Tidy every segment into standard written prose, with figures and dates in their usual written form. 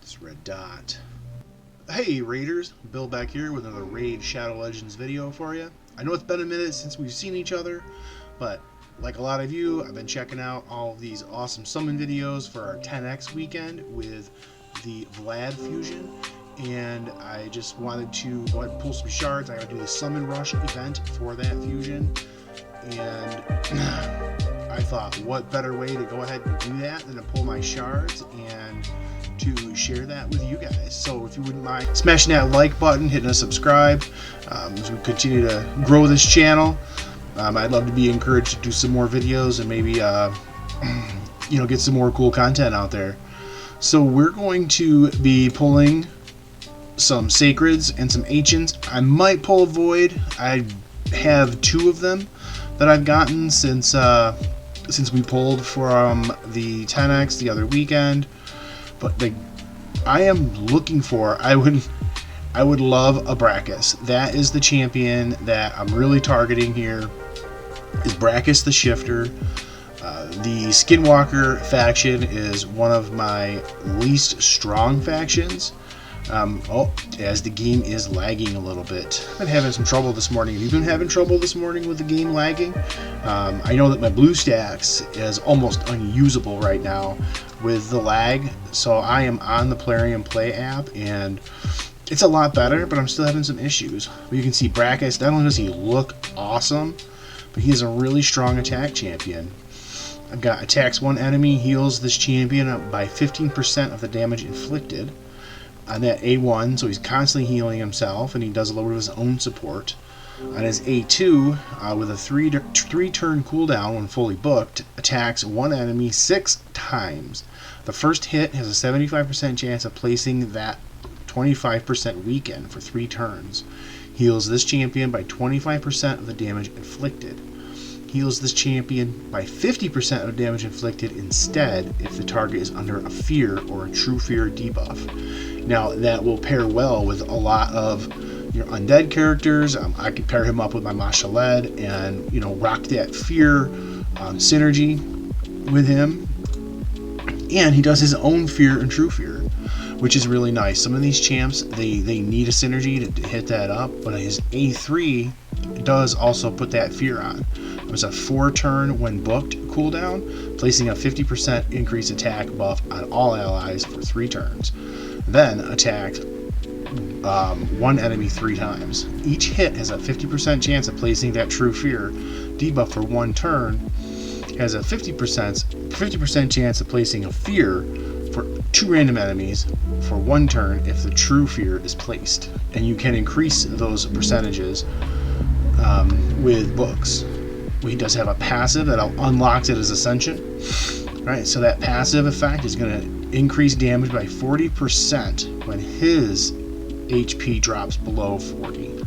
This red dot. Hey Raiders, Bill back here with another Raid Shadow Legends video for you. I know it's been a minute since we've seen each other, but like a lot of you, I've been checking out all of these awesome summon videos for our 10x weekend with the Vlad fusion, and I just wanted to go ahead and pull some shards. I gotta do the summon rush event for that fusion, and I thought what better way to go ahead and do that than to pull my shards and to share that with you guys. So if you wouldn't mind smashing that like button, hitting a subscribe, as we continue to grow this channel. I'd love to be encouraged to do some more videos and maybe get some more cool content out there. So we're going to be pulling some sacreds and some ancients. I might pull a void. I have two of them that I've gotten since we pulled from the 10x the other weekend. But I am looking for, I would love a Brakus. That is the champion that I'm really targeting here, is Brakus the Shifter. The Skinwalker faction is one of my least strong factions. As the game is lagging a little bit. I've been having some trouble this morning. Have you been having trouble this morning with the game lagging? I know that my BlueStacks is almost unusable right now with the lag, so I am on the Plarium Play app, and it's a lot better, but I'm still having some issues. But you can see Brakus, not only does he look awesome, but he is a really strong attack champion. I've got attacks one enemy, heals this champion up by 15% of the damage inflicted on that A1, so he's constantly healing himself, and he does a little bit of his own support. On his A2, with a three turn cooldown when fully booked, attacks one enemy 6 times. The first hit has a 75% chance of placing that 25% weaken for 3 turns. Heals this champion by 25% of the damage inflicted. Heals this champion by 50% of damage inflicted instead if the target is under a fear or a true fear debuff. Now that will pair well with a lot of your undead characters. I could pair him up with my Mashaled and rock that fear synergy with him. And he does his own fear and true fear, which is really nice. Some of these champs, they need a synergy to hit that up, but his A3 does also put that fear on. It was a 4 turn when booked cooldown, placing a 50% increased attack buff on all allies for 3 turns. Then attacked one enemy 3 times. Each hit has a 50% chance of placing that true fear debuff for 1 turn. Has a 50% chance of placing a fear for 2 random enemies for 1 turn if the true fear is placed. And you can increase those percentages with books. He does have a passive that unlocks it as Ascension. Right, so that passive effect is going to increase damage by 40% when his HP drops below 40.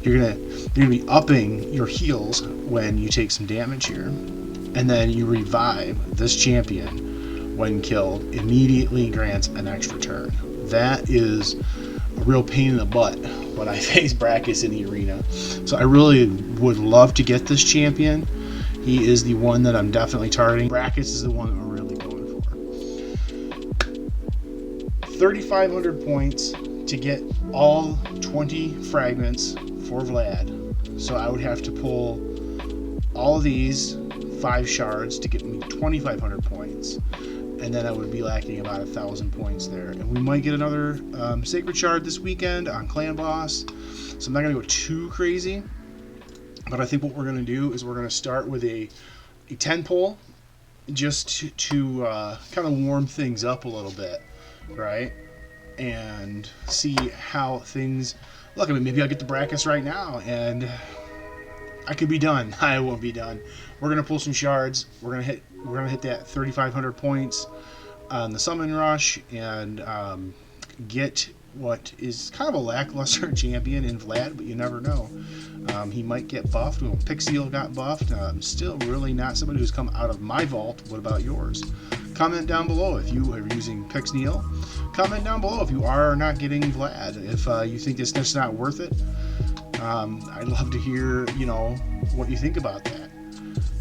You're gonna be upping your heals when you take some damage here, and then you revive this champion when killed. Immediately grants an extra turn. That is a real pain in the butt when I face Brakus in the arena. So I really would love to get this champion. He is the one that I'm definitely targeting. Brakus is the one that we're really going for. 3,500 points to get all 20 fragments for Vlad. So I would have to pull all of these 5 shards to get me 2,500 points. And then I would be lacking about 1,000 points there. And we might get another Sacred Shard this weekend on Clan Boss. So I'm not going to go too crazy. But I think what we're going to do is we're going to start with a 10 pull just to kind of warm things up a little bit, right? And see how things look. I mean, maybe I'll get the Brakus right now and I could be done. I won't be done. We're going to pull some shards. We're going to hit that 3,500 points on the summon rush and get what is kind of a lackluster champion in Vlad, but you never know. He might get buffed. Well, Pixiel got buffed. Still really not somebody who's come out of my vault. What about yours? Comment down below if you are using Pixiel. Comment down below if you are not getting Vlad. If you think it's just not worth it. I'd love to hear, what you think about that.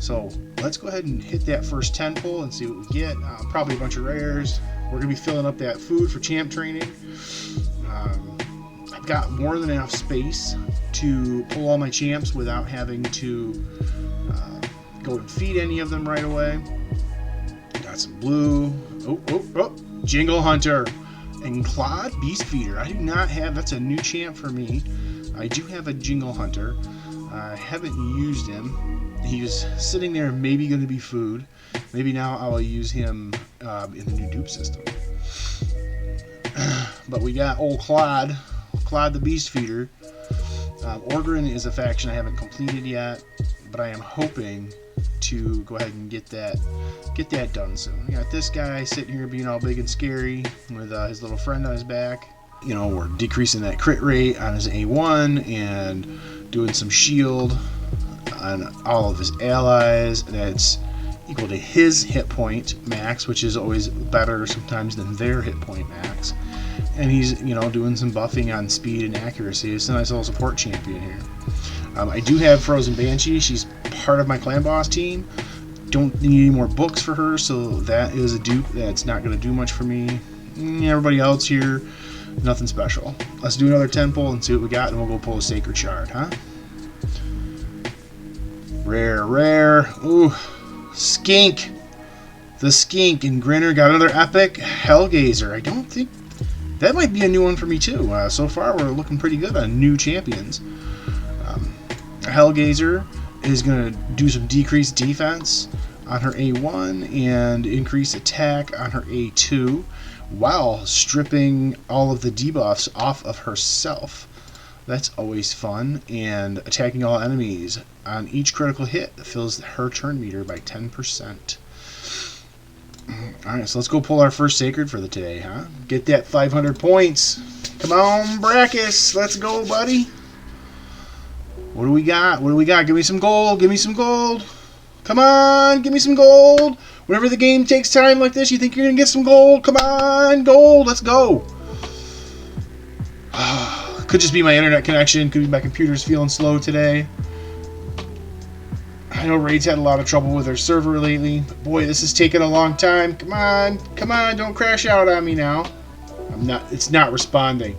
So let's go ahead and hit that first 10 pull and see what we get. Probably a bunch of rares. We're going to be filling up that food for champ training. I've got more than enough space to pull all my champs without having to go and feed any of them right away. Got some blue. Oh, Jingle Hunter and Clod Beast Feeder. I do not have, that's a new champ for me. I do have a Jingle Hunter. I haven't used him. He was sitting there, maybe going to be food. Maybe now I will use him in the new dupe system. But we got old Clod the Beast Feeder. Orgrin is a faction I haven't completed yet, but I am hoping to go ahead and get that done soon. We got this guy sitting here being all big and scary with his little friend on his back. You know, we're decreasing that crit rate on his A1 and doing some shield on all of his allies. That's equal to his hit point max, which is always better sometimes than their hit point max. And he's, you know, doing some buffing on speed and accuracy. It's a nice little support champion here. I do have Frozen Banshee. She's part of my clan boss team. Don't need any more books for her, so that is a dupe that's not going to do much for me. Everybody else here, nothing special. Let's do another 10 pull and see what we got, and we'll go pull a Sacred Shard, huh? Rare. Ooh, Skink. The Skink and Grinner got another epic. Hellgazer. I don't think... That might be a new one for me, too. So far, we're looking pretty good on new champions. Hellgazer is going to do some decreased defense on her A1 and increase attack on her A2 while stripping all of the debuffs off of herself. That's always fun. And attacking all enemies on each critical hit fills her turn meter by 10%. Alright, so let's go pull our first Sacred for the day, huh? Get that 500 points. Come on, Brakus. Let's go, buddy. What do we got? Give me some gold. Come on, give me some gold. Whenever the game takes time like this, you think you're going to get some gold? Come on, gold. Let's go. Could just be my internet connection. Could be my computer's feeling slow today. I know Raid's had a lot of trouble with their server lately. But boy, this is taking a long time. Come on, don't crash out on me now. It's not responding.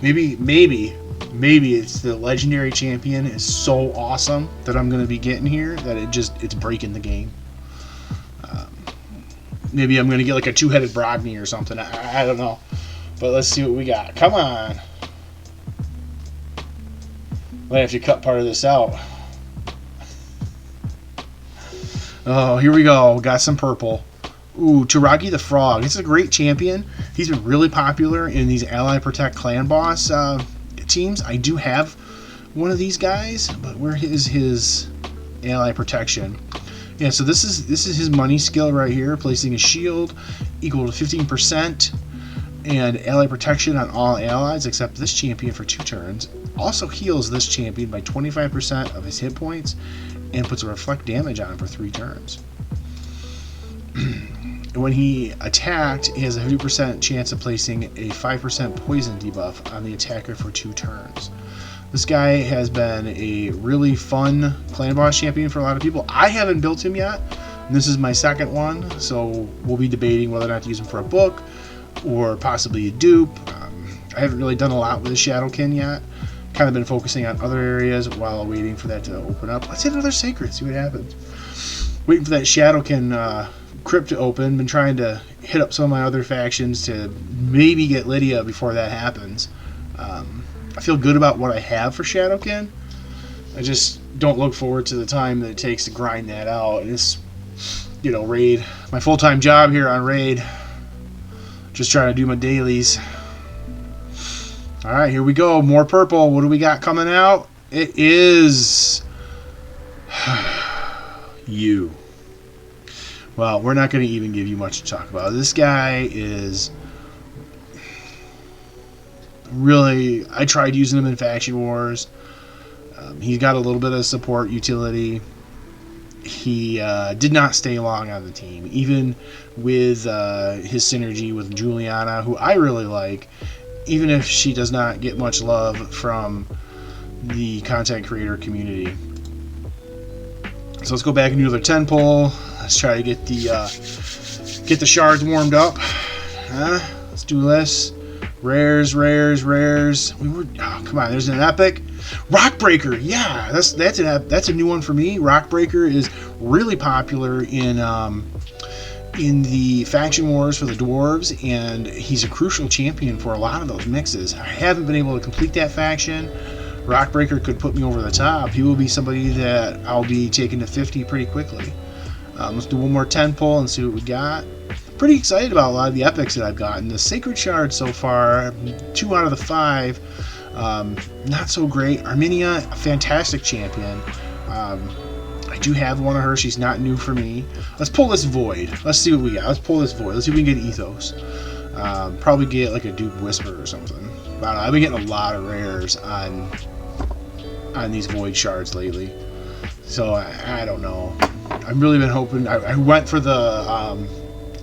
Maybe it's the legendary champion is so awesome that I'm going to be getting here that it's breaking the game. Maybe I'm going to get like a two-headed Brogni or something. I don't know. But let's see what we got. Come on. Might have to cut part of this out. Oh, here we go. Got some purple. Ooh, Turagi the Frog. This is a great champion. He's been really popular in these Ally Protect Clan Boss teams. I do have one of these guys, but where is his Ally Protection? Yeah, so this is his money skill right here, placing a shield equal to 15% and Ally Protection on all allies except this champion for 2 turns. Also heals this champion by 25% of his hit points and puts a reflect damage on him for 3 turns. When he attacked, he has a 50% chance of placing a 5% poison debuff on the attacker for 2 turns. This guy has been a really fun clan boss champion for a lot of people. I haven't built him yet. And this is my second one, so we'll be debating whether or not to use him for a book or possibly a dupe. I haven't really done a lot with the Shadowkin yet. Kind of been focusing on other areas while waiting for that to open up. Let's hit another Sacred, see what happens. Waiting for that Shadowkin crypt to open. Been trying to hit up some of my other factions to maybe get Lydia before that happens. I feel good about what I have for Shadowkin. I just don't look forward to the time that it takes to grind that out. And it's, you know, Raid. My full-time job here on Raid. Just trying to do my dailies. Alright, here we go. More purple. What do we got coming out? It is... you. Well, we're not going to even give you much to talk about. This guy is... really... I tried using him in Faction Wars. He got a little bit of support utility. He did not stay long on the team. Even with his synergy with Juliana, who I really like, even if she does not get much love from the content creator community. So let's go back and do another 10 pull. Let's try to get the shards warmed up. Let's do this. Rares. Come on, there's an epic. Rockbreaker, yeah, that's a new one for me. Rockbreaker is really popular in the faction wars for the dwarves, and he's a crucial champion for a lot of those mixes. I haven't been able to complete that faction. Rockbreaker could put me over the top. He will be somebody that I'll be taking to 50 pretty quickly. Let's do one more 10 pull and see what we got. Pretty excited about a lot of the epics that I've gotten. The Sacred Shard so far, 2 out of the 5. Not so great. Arminia, a fantastic champion. I do have one of her. She's not new for me. Let's pull this Void. Let's see what we got. Let's pull this Void. Let's see if we can get Ethos. Probably get like a Duke Whisper or something. I don't know. I've been getting a lot of rares on these Void Shards lately. So I don't know. I've really been hoping. I went for the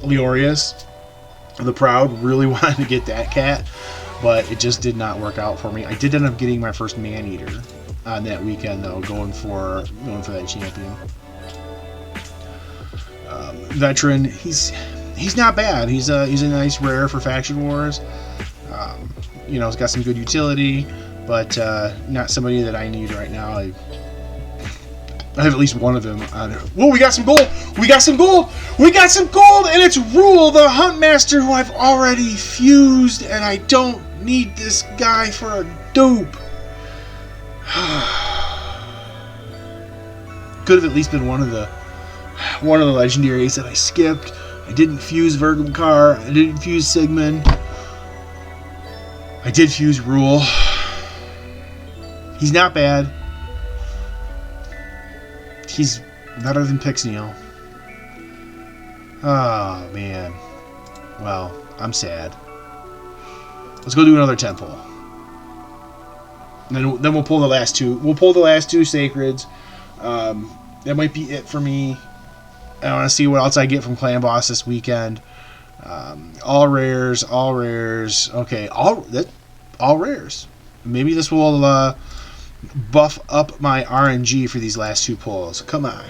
Leorius, the Proud. Really wanted to get that cat, but it just did not work out for me. I did end up getting my first Man-Eater on that weekend, though, going for that champion. Veteran, he's not bad. He's a nice rare for faction wars. He's got some good utility, but not somebody that I need right now. I have at least one of them on. Whoa, we got some gold! We got some gold! And it's Rule, the Huntmaster, who I've already fused, and I don't need this guy for a dupe. Could have at least been one of the legendaries that I skipped. I didn't fuse Vergamkar. I didn't fuse Sigmund. I did fuse Rule. He's not bad. He's better than Pixniel. Oh, man. Well, I'm sad. Let's go do another 10 pull. Then we'll pull the last two. We'll pull the last 2 Sacreds. That might be it for me. I want to see what else I get from Clan Boss this weekend. All rares. Okay, all rares. Maybe this will buff up my RNG for these last 2 pulls. Come on.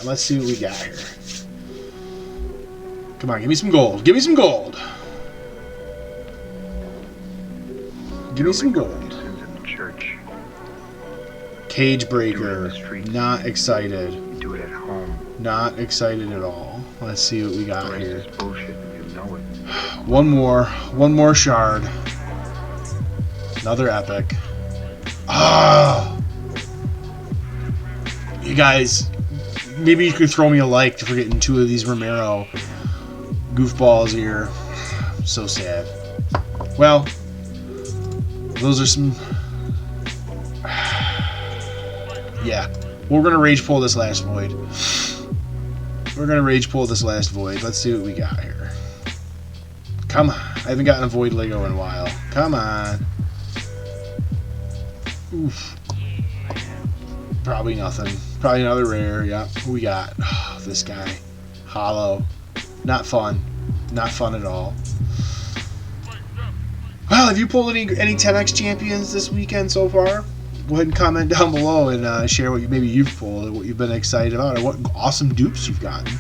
Let's see what we got here. Come on, give me some gold. Give me some gold. Cage Breaker. Not excited. Do it at home. Not excited at all. Let's see what we got here. One more shard. Another epic. You guys, maybe you could throw me a like for getting 2 of these Romero goofballs here. So sad. Well, those are some. Yeah, we're gonna rage pull this last void. Let's see what we got here. Come on. I haven't gotten a void Lego in a while. Come on. Oof. Probably nothing. Probably another rare. Yeah. Who we got? Oh, this guy. Hollow. Not fun. Not fun at all. Well, have you pulled any 10x champions this weekend so far? Go ahead and comment down below and share what you've pulled, what you've been excited about, or what awesome dupes you've gotten.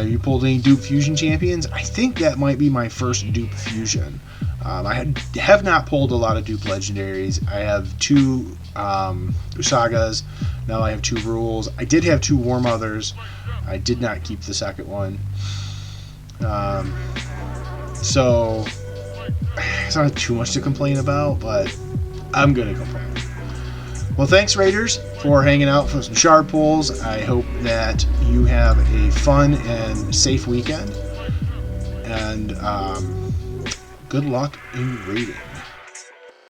You pulled any dupe fusion champions? I think that might be my first dupe fusion. I have not pulled a lot of dupe legendaries. I have 2 Usagas. Now I have 2 Rules. I did have 2 War Mothers. I did not keep the second one. So it's not too much to complain about, but I'm gonna complain. Well, thanks, Raiders, for hanging out for some shard pulls. I hope that you have a fun and safe weekend. And good luck in raiding.